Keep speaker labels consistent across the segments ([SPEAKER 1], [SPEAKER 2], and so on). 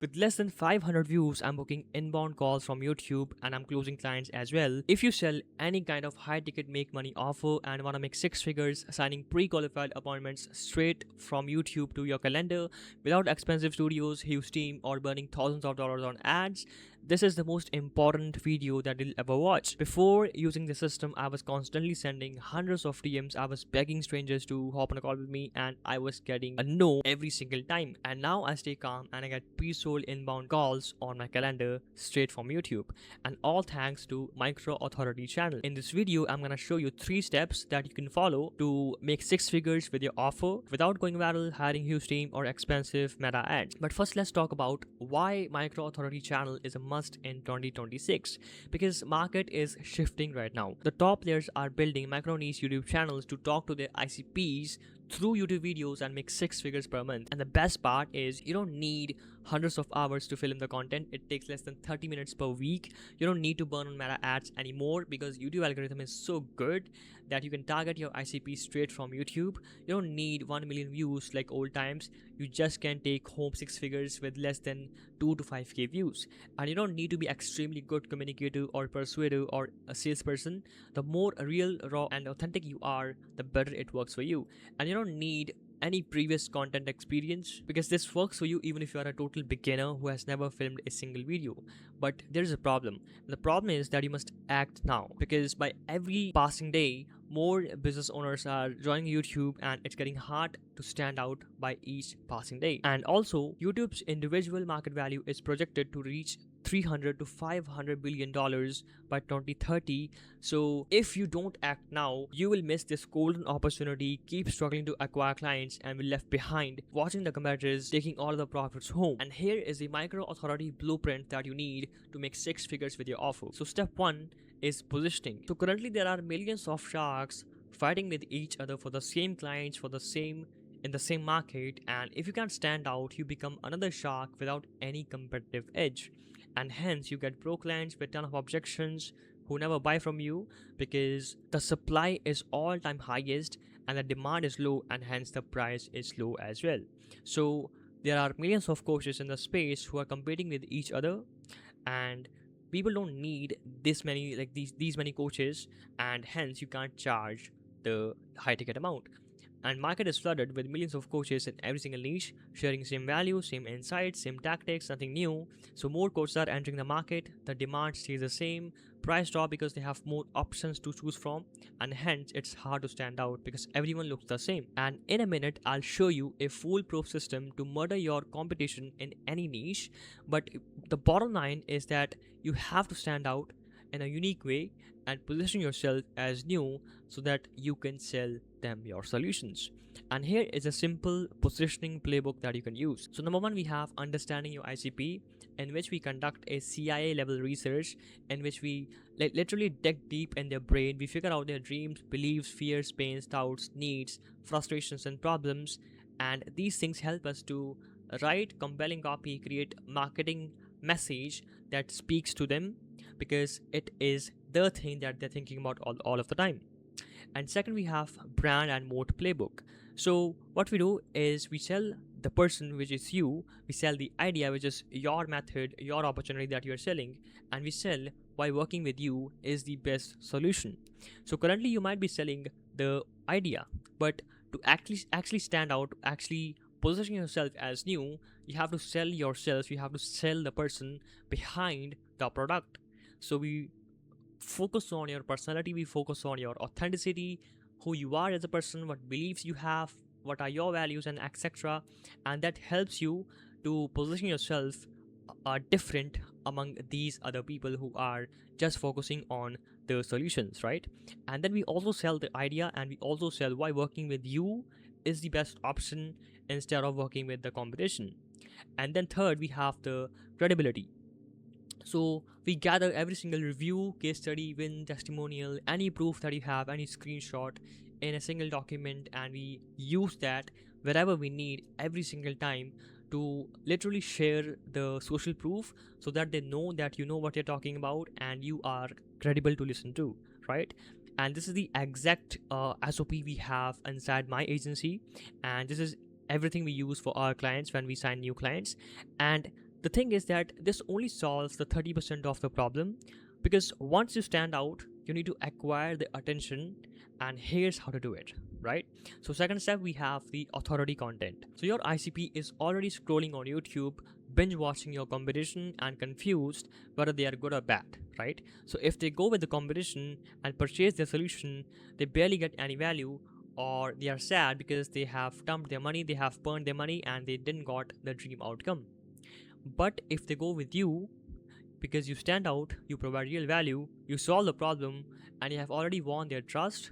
[SPEAKER 1] With less than 500 views, I'm booking inbound calls from YouTube and I'm closing clients as well. If you sell any kind of high ticket make money offer and want to make six figures, signing pre-qualified appointments straight from YouTube to your calendar without expensive studios, huge team, or burning thousands of dollars on ads, this is the most important video that you'll ever watch. Before using the system, I was constantly sending hundreds of DMs. I was begging strangers to hop on a call with me and I was getting a no every single time. And now I stay calm and I get pre-sold inbound calls on my calendar straight from YouTube. And all thanks to Micro Authority channel. In this video, I'm gonna show you 3 steps that you can follow to make 6 figures with your offer without going viral, hiring huge team, or expensive meta ads. But first, let's talk about why Micro Authority channel is a must in 2026, because market is shifting right now. The top players are building micro niche YouTube channels to talk to their ICPs through YouTube videos and make 6 figures per month. And the best part is you don't need hundreds of hours to film the content. It takes less than 30 minutes per week. You don't need to burn on meta ads anymore because YouTube algorithm is so good that you can target your ICP straight from YouTube. You don't need 1 million views like old times. You just can take home 6 figures with less than 2 to 5k views. And you don't need to be extremely good communicator or persuasive or a salesperson. The more real, raw, and authentic you are, the better it works for you. And you don't need any previous content experience because this works for you even if you are a total beginner who has never filmed a single video. But there is a problem. The problem is that you must act now, because by every passing day, more business owners are joining YouTube and it's getting hard to stand out by each passing day. And also, YouTube's individual market value is projected to reach $300 to $500 billion by 2030. So if you don't act now, you will miss this golden opportunity, keep struggling to acquire clients, and be left behind watching the competitors taking all the profits home. And here is the Micro Authority blueprint that you need to make 6 figures with your offer. So step 1 is positioning. So currently there are millions of sharks fighting with each other for the same clients, in the same market, and if you can't stand out, you become another shark without any competitive edge. And hence you get broke clients with ton of objections who never buy from you because the supply is all-time highest and the demand is low, and hence the price is low as well. So there are millions of coaches in the space who are competing with each other, and people don't need this many, like these many coaches, and hence you can't charge the high ticket amount. And market is flooded with millions of coaches in every single niche, sharing same value, same insights, same tactics, nothing new. So more coaches are entering the market, the demand stays the same, price drop because they have more options to choose from, and hence it's hard to stand out because everyone looks the same. And in a minute, I'll show you a foolproof system to murder your competition in any niche. But the bottom line is that you have to stand out in a unique way and position yourself as new so that you can sell them your solutions. And here is a simple positioning playbook that you can use. So number 1, we have understanding your ICP, in which we conduct a CIA level research in which we literally dig deep in their brain. We figure out their dreams, beliefs, fears, pains, doubts, needs, frustrations, and problems. And these things help us to write compelling copy, create marketing message that speaks to them, because it is the thing that they're thinking about all of the time. And second, we have brand and moat playbook. So what we do is we sell the person, which is you, we sell the idea, which is your method, your opportunity that you're selling, and we sell why working with you is the best solution. So currently you might be selling the idea, but to actually stand out, actually position yourself as new, you have to sell yourself, you have to sell the person behind the product. So we focus on your personality, we focus on your authenticity, who you are as a person, what beliefs you have, what are your values, and etc. And that helps you to position yourself different among these other people who are just focusing on the solutions, right? And then we also sell the idea, and we also sell why working with you is the best option instead of working with the competition. And then third, we have the credibility. So we gather every single review, case study, win, testimonial, any proof that you have, any screenshot in a single document, and we use that wherever we need every single time to literally share the social proof so that they know that you know what you're talking about and you are credible to listen to, right? And this is the exact SOP we have inside my agency, and this is everything we use for our clients when we sign new clients. And The thing is that this only solves the 30% of the problem, because once you stand out, you need to acquire the attention, and here's how to do it, right? So second step, we have the authority content. So your ICP is already scrolling on YouTube, binge watching your competition and confused whether they are good or bad, right? So if they go with the competition and purchase their solution, they barely get any value, or they are sad because they have dumped their money, they have burned their money, and they didn't got the dream outcome. But if they go with you, because you stand out, you provide real value, you solve the problem, and you have already won their trust,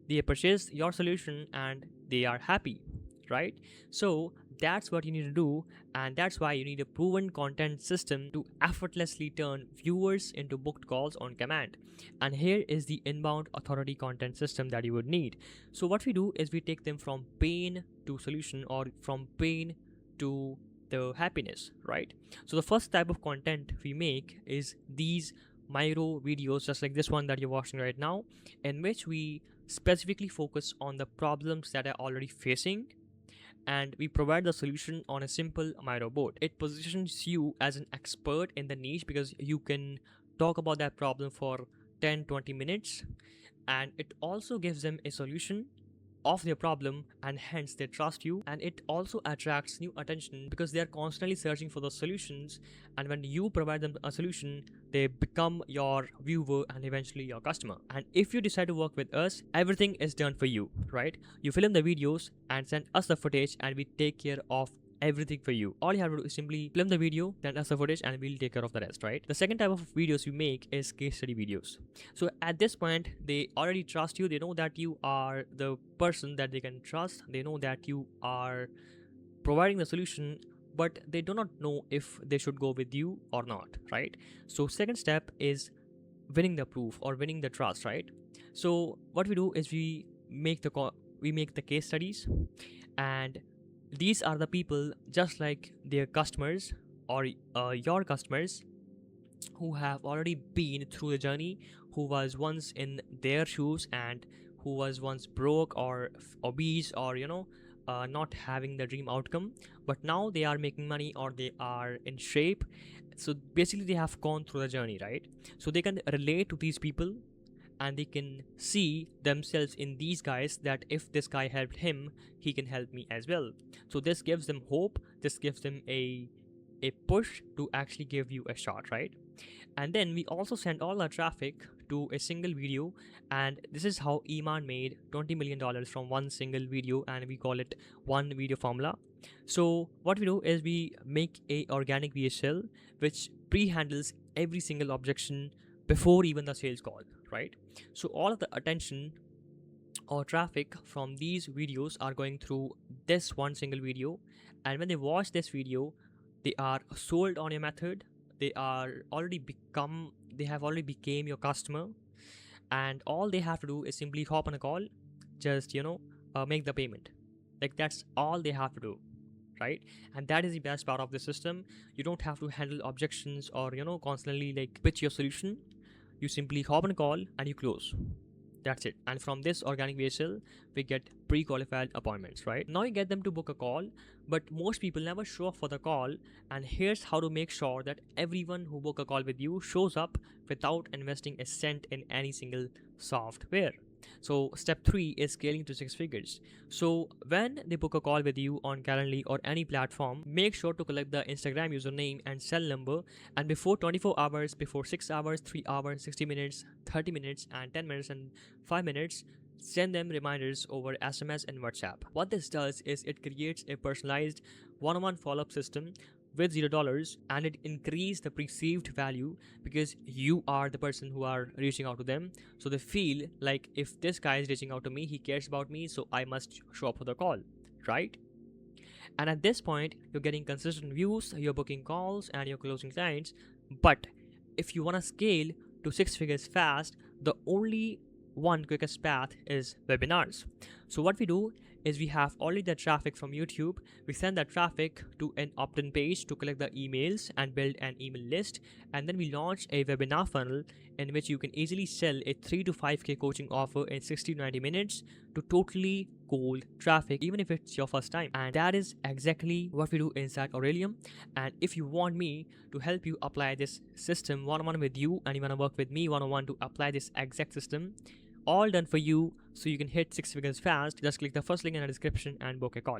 [SPEAKER 1] they purchase your solution and they are happy, right? So that's what you need to do, and that's why you need a proven content system to effortlessly turn viewers into booked calls on command. And here is the inbound authority content system that you would need. So what we do is we take them from pain to solution, or from pain to the happiness, right? So the first type of content we make is these micro videos, just like this one that you're watching right now, in which we specifically focus on the problems that are already facing, and we provide the solution on a simple micro board. It positions you as an expert in the niche, because you can talk about that problem for 10-20 minutes, and it also gives them a solution of their problem, and hence they trust you. And it also attracts new attention because they are constantly searching for the solutions, and when you provide them a solution, they become your viewer and eventually your customer. And if you decide to work with us, everything is done for you, right? You film the videos and send us the footage, and we take care of everything for you. All you have to do is simply film the video, send us the footage, and we'll take care of the rest, right? The second type of videos we make is case study videos. So at this point, they already trust you. They know that you are the person that they can trust. They know that you are providing the solution, but they do not know if they should go with you or not, right? So second step is winning the proof, or winning the trust, right? So what we do is we make the case studies, and these are the people just like their customers, or your customers, who have already been through the journey, who was once in their shoes, and who was once broke or obese, or not having the dream outcome, but now they are making money, or they are in shape. So basically they have gone through the journey, right? So they can relate to these people, and they can see themselves in these guys, that if this guy helped him, he can help me as well. So this gives them hope, this gives them a push to actually give you a shot, right? And then we also send all our traffic to a single video, and this is how Iman made $20 million from one single video, and we call it one video formula. So what we do is we make a organic VSL which pre-handles every single objection before even the sales call, right? So all of the attention or traffic from these videos are going through this one single video, and when they watch this video, they are sold on your method. They have already became your customer, and all they have to do is simply hop on a call, just make the payment. Like, that's all they have to do, right? And that is the best part of the system. You don't have to handle objections, or constantly like pitch your solution. You simply hop on a call and you close. That's it. And from this organic VSL, we get pre-qualified appointments, right? Now you get them to book a call, but most people never show up for the call. And here's how to make sure that everyone who book a call with you shows up without investing a cent in any single software. So step 3 is scaling to 6 figures. So when they book a call with you on Calendly or any platform, make sure to collect the Instagram username and cell number, and before 24 hours, before 6 hours, 3 hours, 60 minutes, 30 minutes, and 10 minutes, and 5 minutes, send them reminders over SMS and WhatsApp. What this does is it creates a personalized one-on-one follow-up system with $0, and it increases the perceived value because you are the person who are reaching out to them. So they feel like, if this guy is reaching out to me, he cares about me, so I must show up for the call, right? And at this point, you're getting consistent views, you're booking calls, and you're closing clients. But if you want to scale to 6 figures fast, the only one quickest path is webinars. So what we do is we have already the traffic from YouTube. We send that traffic to an opt-in page to collect the emails and build an email list. And then we launch a webinar funnel in which you can easily sell a 3 to 5k coaching offer in 60 to 90 minutes to totally cold traffic, even if it's your first time. And that is exactly what we do inside Aurelium. And if you want me to help you apply this system one-on-one with you, and you want to work with me one-on-one to apply this exact system, all done for you, so you can hit 6 figures fast, just click the first link in the description and book a call.